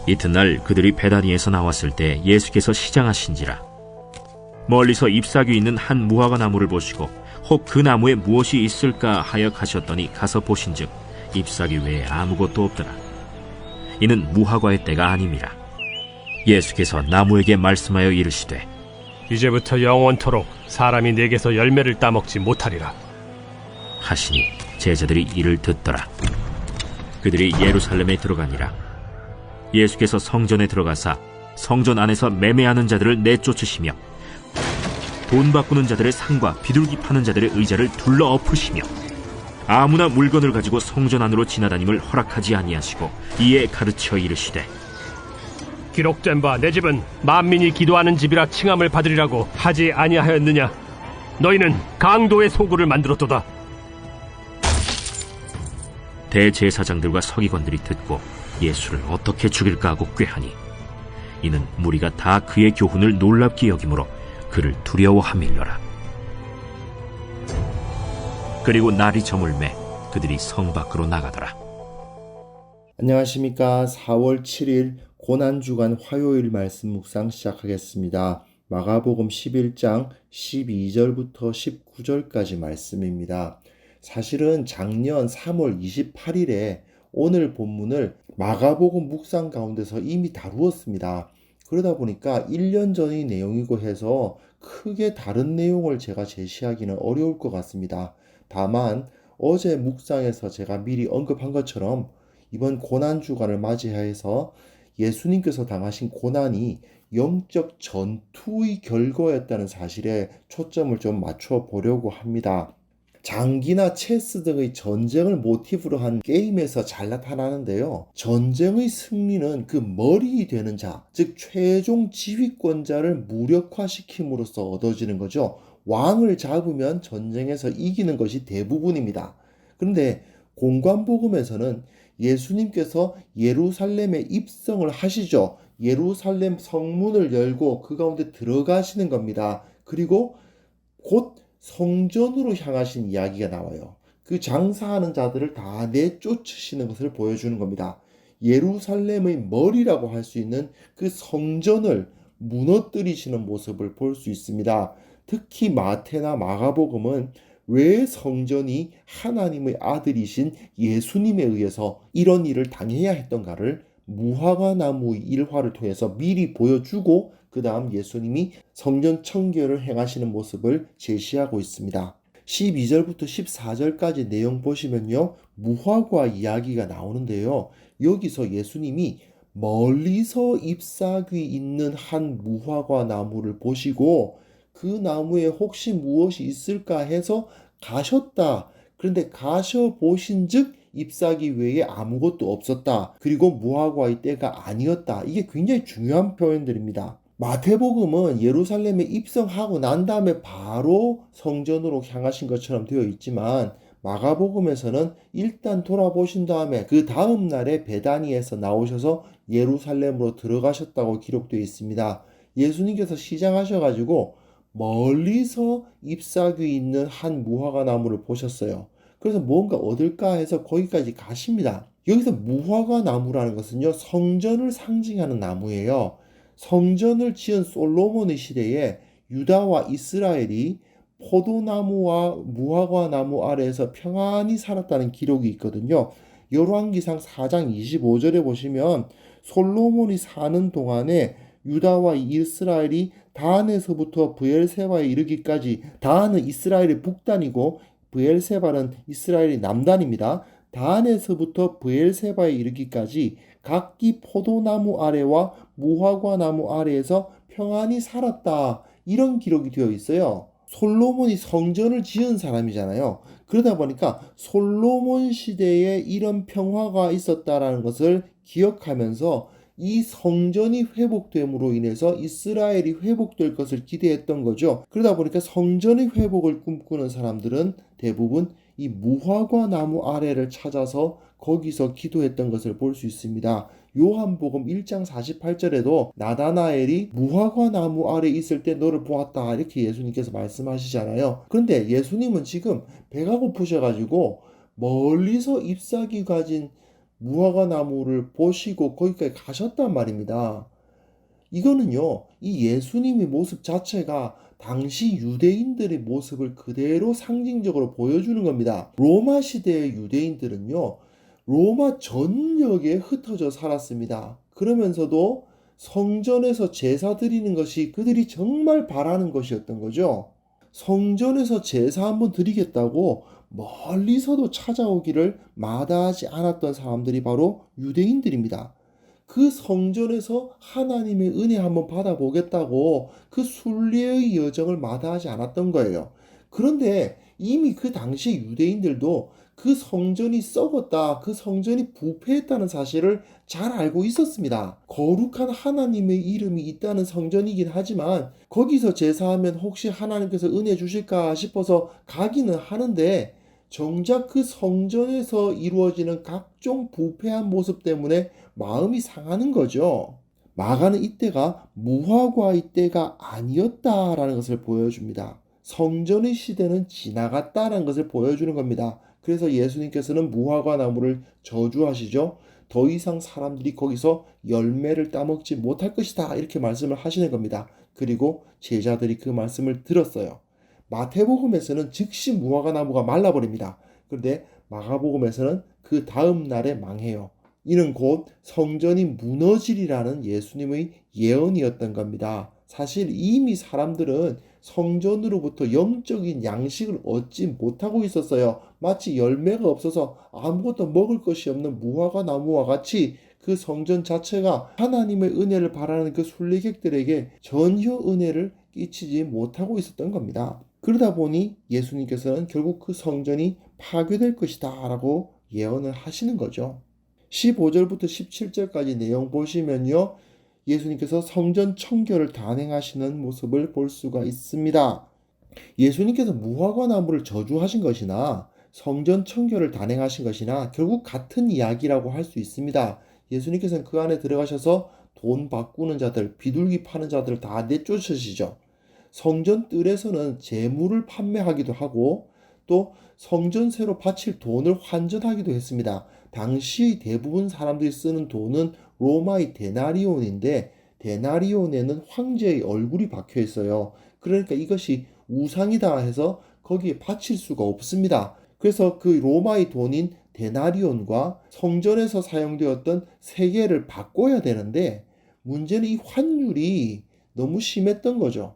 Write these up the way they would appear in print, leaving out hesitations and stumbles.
이튿날 그들이 베다니에서 나왔을 때 예수께서 시장하신지라. 멀리서 잎사귀 있는 한 무화과 나무를 보시고 혹 그 나무에 무엇이 있을까 하여 가셨더니 가서 보신즉 잎사귀 외에 아무것도 없더라. 이는 무화과의 때가 아님이라. 예수께서 나무에게 말씀하여 이르시되 이제부터 영원토록 사람이 내게서 열매를 따먹지 못하리라 하시니 제자들이 이를 듣더라. 그들이 예루살렘에 들어가니라. 예수께서 성전에 들어가사 성전 안에서 매매하는 자들을 내쫓으시며 돈 바꾸는 자들의 상과 비둘기 파는 자들의 의자를 둘러 엎으시며 아무나 물건을 가지고 성전 안으로 지나다님을 허락하지 아니하시고 이에 가르쳐 이르시되 기록된 바 내 집은 만민이 기도하는 집이라 칭함을 받으리라고 하지 아니하였느냐. 너희는 강도의 소굴을 만들었도다. 대제사장들과 서기관들이 듣고 예수를 어떻게 죽일까 하고 꾀하니 이는 무리가 다 그의 교훈을 놀랍게 여기므로 그를 두려워함일러라. 그리고 날이 저물매 그들이 성 밖으로 나가더라. 안녕하십니까. 4월 7일 고난주간 화요일 말씀 묵상 시작하겠습니다. 마가복음 11장 12절부터 19절까지 말씀입니다. 사실은 작년 3월 28일에 오늘 본문을 마가복음 묵상 가운데서 이미 다루었습니다. 그러다 보니까 1년 전의 내용이고 해서 크게 다른 내용을 제가 제시하기는 어려울 것 같습니다. 다만 어제 묵상에서 제가 미리 언급한 것처럼 이번 고난주간을 맞이해서 예수님께서 당하신 고난이 영적 전투의 결과였다는 사실에 초점을 좀 맞춰 보려고 합니다. 장기나 체스 등의 전쟁을 모티브로 한 게임에서 잘 나타나는데요. 전쟁의 승리는 그 머리 되는 자, 즉 최종 지휘권자를 무력화시킴으로써 얻어지는 거죠. 왕을 잡으면 전쟁에서 이기는 것이 대부분입니다. 그런데 공관복음에서는 예수님께서 예루살렘에 입성을 하시죠. 예루살렘 성문을 열고 그 가운데 들어가시는 겁니다. 그리고 곧 성전으로 향하신 이야기가 나와요. 그 장사하는 자들을 다 내쫓으시는 것을 보여주는 겁니다. 예루살렘의 머리라고 할 수 있는 그 성전을 무너뜨리시는 모습을 볼 수 있습니다. 특히 마태나 마가복음은 왜 성전이 하나님의 아들이신 예수님에 의해서 이런 일을 당해야 했던가를 무화과 나무의 일화를 통해서 미리 보여주고 그 다음 예수님이 성전 청결을 행하시는 모습을 제시하고 있습니다. 12절부터 14절까지 내용 보시면요. 무화과 이야기가 나오는데요. 여기서 예수님이 멀리서 잎사귀 있는 한 무화과 나무를 보시고 그 나무에 혹시 무엇이 있을까 해서 가셨다. 그런데 가셔보신즉 잎사귀 외에 아무것도 없었다. 그리고 무화과의 때가 아니었다. 이게 굉장히 중요한 표현들입니다. 마태복음은 예루살렘에 입성하고 난 다음에 바로 성전으로 향하신 것처럼 되어 있지만 마가복음에서는 일단 돌아보신 다음에 그 다음 날에 베다니에서 나오셔서 예루살렘으로 들어가셨다고 기록되어 있습니다. 예수님께서 시장하셔가지고 멀리서 잎사귀 있는 한 무화과 나무를 보셨어요. 그래서 뭔가 얻을까 해서 거기까지 가십니다. 여기서 무화과 나무라는 것은요, 성전을 상징하는 나무예요. 성전을 지은 솔로몬의 시대에 유다와 이스라엘이 포도나무와 무화과 나무 아래에서 평안히 살았다는 기록이 있거든요. 열왕기상 4장 25절에 보시면 솔로몬이 사는 동안에 유다와 이스라엘이 단에서부터 브엘세바에 이르기까지, 단은 이스라엘의 북단이고 브엘세바는 이스라엘의 남단입니다. 단에서부터 브엘세바에 이르기까지 각기 포도나무 아래와 무화과 나무 아래에서 평안히 살았다. 이런 기록이 되어 있어요. 솔로몬이 성전을 지은 사람이잖아요. 그러다 보니까 솔로몬 시대에 이런 평화가 있었다라는 것을 기억하면서 이 성전이 회복됨으로 인해서 이스라엘이 회복될 것을 기대했던 거죠. 그러다 보니까 성전의 회복을 꿈꾸는 사람들은 대부분 이 무화과 나무 아래를 찾아서 거기서 기도했던 것을 볼 수 있습니다. 요한복음 1장 48절에도 나다나엘이 무화과 나무 아래 있을 때 너를 보았다, 이렇게 예수님께서 말씀하시잖아요. 그런데 예수님은 지금 배가 고프셔가지고 멀리서 잎사귀 가진 무화과 나무를 보시고 거기까지 가셨단 말입니다. 이거는요, 이 예수님의 모습 자체가 당시 유대인들의 모습을 그대로 상징적으로 보여주는 겁니다. 로마 시대의 유대인들은요, 로마 전역에 흩어져 살았습니다. 그러면서도 성전에서 제사 드리는 것이 그들이 정말 바라는 것이었던 거죠. 성전에서 제사 한번 드리겠다고 멀리서도 찾아오기를 마다하지 않았던 사람들이 바로 유대인들입니다. 그 성전에서 하나님의 은혜 한번 받아보겠다고 그 순례의 여정을 마다하지 않았던 거예요. 그런데 이미 그 당시 유대인들도 그 성전이 썩었다, 그 성전이 부패했다는 사실을 잘 알고 있었습니다. 거룩한 하나님의 이름이 있다는 성전이긴 하지만 거기서 제사하면 혹시 하나님께서 은혜 주실까 싶어서 가기는 하는데 정작 그 성전에서 이루어지는 각종 부패한 모습 때문에 마음이 상하는 거죠. 마가는 이때가 무화과의 때가 아니었다라는 것을 보여줍니다. 성전의 시대는 지나갔다라는 것을 보여주는 겁니다. 그래서 예수님께서는 무화과 나무를 저주하시죠. 더 이상 사람들이 거기서 열매를 따먹지 못할 것이다, 이렇게 말씀을 하시는 겁니다. 그리고 제자들이 그 말씀을 들었어요. 마태복음에서는 즉시 무화과 나무가 말라버립니다. 그런데 마가복음에서는 그 다음 날에 망해요. 이는 곧 성전이 무너지리라는 예수님의 예언이었던 겁니다. 사실 이미 사람들은 성전으로부터 영적인 양식을 얻지 못하고 있었어요. 마치 열매가 없어서 아무것도 먹을 것이 없는 무화과 나무와 같이 그 성전 자체가 하나님의 은혜를 바라는 그 순례객들에게 전혀 은혜를 끼치지 못하고 있었던 겁니다. 그러다 보니 예수님께서는 결국 그 성전이 파괴될 것이다 라고 예언을 하시는 거죠. 15절부터 17절까지 내용 보시면요, 예수님께서 성전 청결을 단행하시는 모습을 볼 수가 있습니다. 예수님께서 무화과 나무를 저주하신 것이나 성전 청결을 단행하신 것이나 결국 같은 이야기라고 할 수 있습니다. 예수님께서는 그 안에 들어가셔서 돈 바꾸는 자들, 비둘기 파는 자들을 다 내쫓으시죠. 성전 뜰에서는 재물을 판매하기도 하고 또 성전 새로 바칠 돈을 환전하기도 했습니다. 당시 대부분 사람들이 쓰는 돈은 로마의 데나리온인데 데나리온에는 황제의 얼굴이 박혀 있어요. 그러니까 이것이 우상이다 해서 거기에 바칠 수가 없습니다. 그래서 그 로마의 돈인 데나리온과 성전에서 사용되었던 세계를 바꿔야 되는데 문제는 이 환율이 너무 심했던 거죠.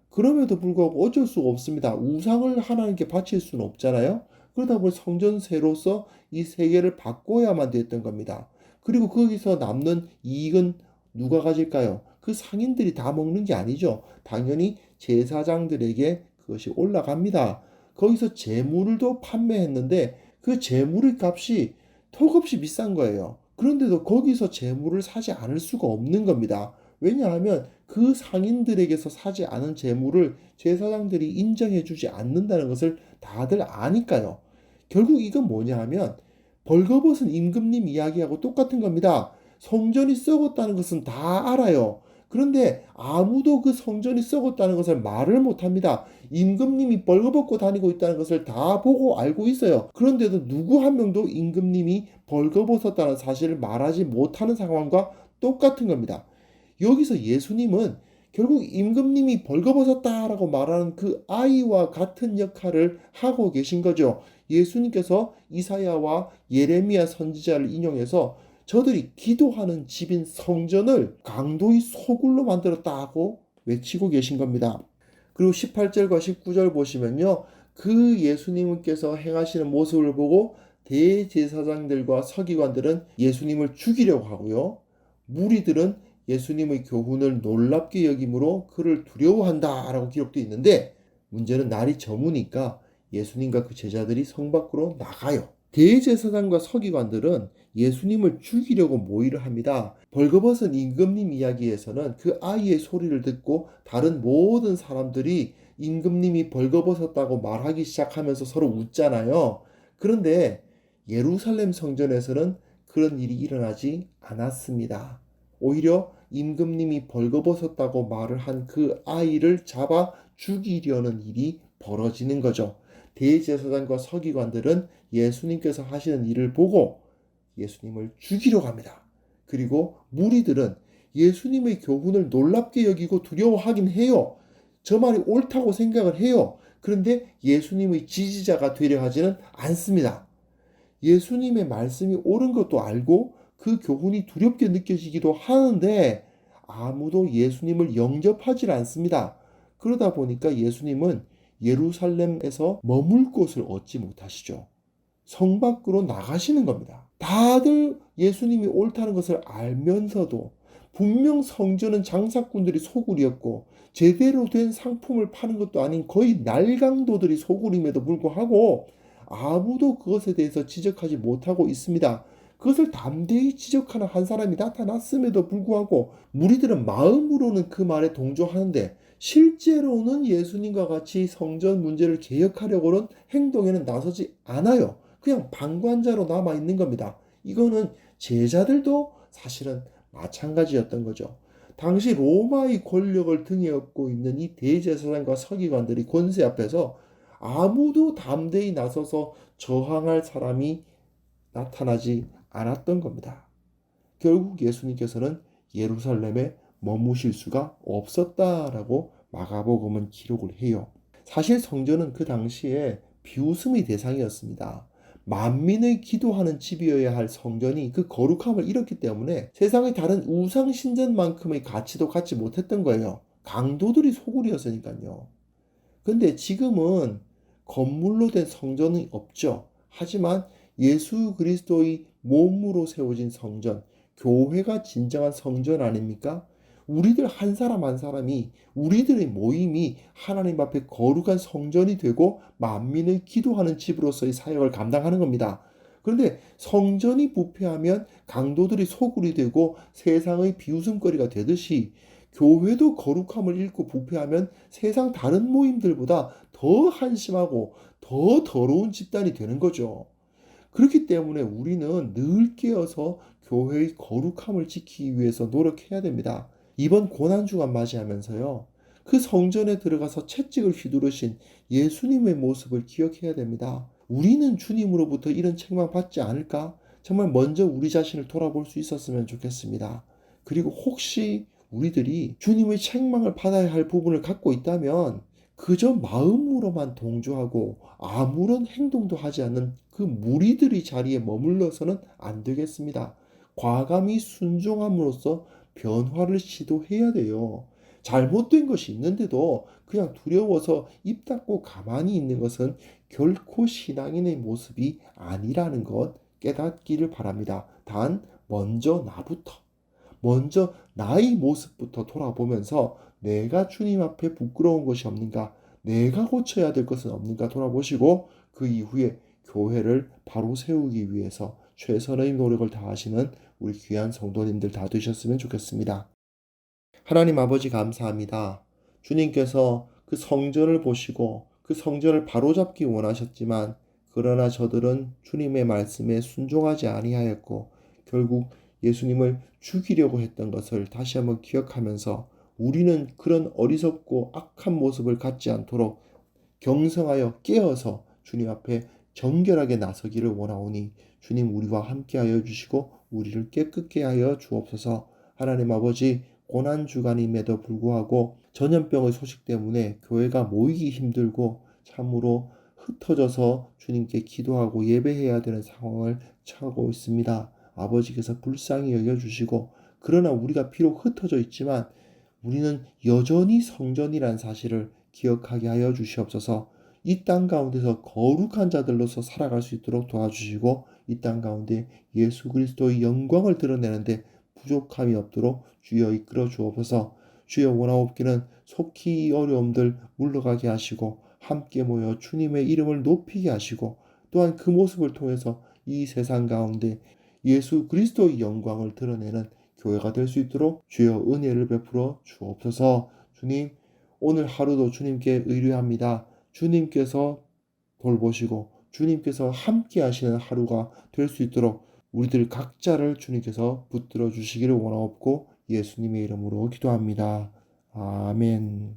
그럼에도 불구하고 어쩔 수가 없습니다. 우상을 하나님께 바칠 수는 없잖아요. 그러다 보니 성전세로서 이 세계를 바꿔야만 됐던 겁니다. 그리고 거기서 남는 이익은 누가 가질까요? 그 상인들이 다 먹는 게 아니죠. 당연히 제사장들에게 그것이 올라갑니다. 거기서 재물도 판매했는데 그 재물의 값이 턱없이 비싼 거예요. 그런데도 거기서 재물을 사지 않을 수가 없는 겁니다. 왜냐하면 그 상인들에게서 사지 않은 재물을 제사장들이 인정해 주지 않는다는 것을 다들 아니까요. 결국 이건 뭐냐 하면 벌거벗은 임금님 이야기하고 똑같은 겁니다. 성전이 썩었다는 것은 다 알아요. 그런데 아무도 그 성전이 썩었다는 것을 말을 못합니다. 임금님이 벌거벗고 다니고 있다는 것을 다 보고 알고 있어요. 그런데도 누구 한 명도 임금님이 벌거벗었다는 사실을 말하지 못하는 상황과 똑같은 겁니다. 여기서 예수님은 결국 임금님이 벌거벗었다라고 말하는 그 아이와 같은 역할을 하고 계신 거죠. 예수님께서 이사야와 예레미야 선지자를 인용해서 저들이 기도하는 집인 성전을 강도의 소굴로 만들었다고 외치고 계신 겁니다. 그리고 18절과 19절 보시면요, 그 예수님께서 행하시는 모습을 보고 대제사장들과 서기관들은 예수님을 죽이려고 하고요, 무리들은 예수님의 교훈을 놀랍게 여김으로 그를 두려워한다라고 기록되어 있는데, 문제는 날이 저무니까 예수님과 그 제자들이 성 밖으로 나가요. 대제사장과 서기관들은 예수님을 죽이려고 모의를 합니다. 벌거벗은 임금님 이야기에서는 그 아이의 소리를 듣고 다른 모든 사람들이 임금님이 벌거벗었다고 말하기 시작하면서 서로 웃잖아요. 그런데 예루살렘 성전에서는 그런 일이 일어나지 않았습니다. 오히려 임금님이 벌거벗었다고 말을 한 그 아이를 잡아 죽이려는 일이 벌어지는 거죠. 대제사장과 서기관들은 예수님께서 하시는 일을 보고 예수님을 죽이려고 합니다. 그리고 무리들은 예수님의 교훈을 놀랍게 여기고 두려워하긴 해요. 저 말이 옳다고 생각을 해요. 그런데 예수님의 지지자가 되려 하지는 않습니다. 예수님의 말씀이 옳은 것도 알고 그 교훈이 두렵게 느껴지기도 하는데 아무도 예수님을 영접하지 않습니다. 그러다 보니까 예수님은 예루살렘에서 머물 곳을 얻지 못하시죠. 성 밖으로 나가시는 겁니다. 다들 예수님이 옳다는 것을 알면서도 분명 성전은 장사꾼들이 소굴이었고 제대로 된 상품을 파는 것도 아닌 거의 날강도들이 소굴임에도 불구하고 아무도 그것에 대해서 지적하지 못하고 있습니다. 그것을 담대히 지적하는 한 사람이 나타났음에도 불구하고 무리들은 마음으로는 그 말에 동조하는데 실제로는 예수님과 같이 성전 문제를 개혁하려고는 행동에는 나서지 않아요. 그냥 방관자로 남아있는 겁니다. 이거는 제자들도 사실은 마찬가지였던 거죠. 당시 로마의 권력을 등에 업고 있는 이 대제사장과 서기관들이 권세 앞에서 아무도 담대히 나서서 저항할 사람이 나타나지 않았던 겁니다. 결국 예수님께서는 예루살렘에 머무실 수가 없었다라고 마가복음은 기록을 해요. 사실 성전은 그 당시에 비웃음의 대상이었습니다. 만민의 기도하는 집이어야 할 성전이 그 거룩함을 잃었기 때문에 세상의 다른 우상 신전만큼의 가치도 갖지 못했던 거예요. 강도들이 소굴이었으니까요. 근데 지금은 건물로 된 성전이 없죠. 하지만 예수 그리스도의 몸으로 세워진 성전, 교회가 진정한 성전 아닙니까? 우리들 한 사람 한 사람이 우리들의 모임이 하나님 앞에 거룩한 성전이 되고 만민의 기도하는 집으로서의 사역을 감당하는 겁니다. 그런데 성전이 부패하면 강도들이 소굴이 되고 세상의 비웃음거리가 되듯이 교회도 거룩함을 잃고 부패하면 세상 다른 모임들보다 더 한심하고 더 더러운 집단이 되는 거죠. 그렇기 때문에 우리는 늘 깨어서 교회의 거룩함을 지키기 위해서 노력해야 됩니다. 이번 고난주간 맞이하면서요. 그 성전에 들어가서 채찍을 휘두르신 예수님의 모습을 기억해야 됩니다. 우리는 주님으로부터 이런 책망 받지 않을까? 정말 먼저 우리 자신을 돌아볼 수 있었으면 좋겠습니다. 그리고 혹시 우리들이 주님의 책망을 받아야 할 부분을 갖고 있다면 그저 마음으로만 동조하고 아무런 행동도 하지 않는 그 무리들의 자리에 머물러서는 안 되겠습니다. 과감히 순종함으로써 변화를 시도해야 돼요. 잘못된 것이 있는데도 그냥 두려워서 입 닫고 가만히 있는 것은 결코 신앙인의 모습이 아니라는 것 깨닫기를 바랍니다. 단 먼저 먼저 나의 모습부터 돌아보면서 내가 주님 앞에 부끄러운 것이 없는가, 내가 고쳐야 될 것은 없는가 돌아보시고 그 이후에 교회를 바로 세우기 위해서 최선의 노력을 다하시는 우리 귀한 성도님들 다 되셨으면 좋겠습니다. 하나님 아버지 감사합니다. 주님께서 그 성전을 보시고 그 성전을 바로잡기 원하셨지만 그러나 저들은 주님의 말씀에 순종하지 아니하였고 결국 예수님을 죽이려고 했던 것을 다시 한번 기억하면서 우리는 그런 어리석고 악한 모습을 갖지 않도록 경성하여 깨어서 주님 앞에 정결하게 나서기를 원하오니 주님 우리와 함께하여 주시고 우리를 깨끗게 하여 주옵소서. 하나님 아버지 고난주간임에도 불구하고 전염병의 소식 때문에 교회가 모이기 힘들고 참으로 흩어져서 주님께 기도하고 예배해야 되는 상황을 처하고 있습니다. 아버지께서 불쌍히 여겨주시고 그러나 우리가 비록 흩어져 있지만 우리는 여전히 성전이라는 사실을 기억하게 하여 주시옵소서. 이 땅 가운데서 거룩한 자들로서 살아갈 수 있도록 도와주시고 이 땅 가운데 예수 그리스도의 영광을 드러내는데 부족함이 없도록 주여 이끌어 주옵소서. 주여 원하옵기는 속히 이 어려움들 물러가게 하시고 함께 모여 주님의 이름을 높이게 하시고 또한 그 모습을 통해서 이 세상 가운데 예수 그리스도의 영광을 드러내는 교회가 될 수 있도록 주여 은혜를 베풀어 주옵소서. 주님 오늘 하루도 주님께 의뢰합니다. 주님께서 돌보시고 주님께서 함께 하시는 하루가 될 수 있도록 우리들 각자를 주님께서 붙들어 주시기를 원하옵고 예수님의 이름으로 기도합니다. 아멘.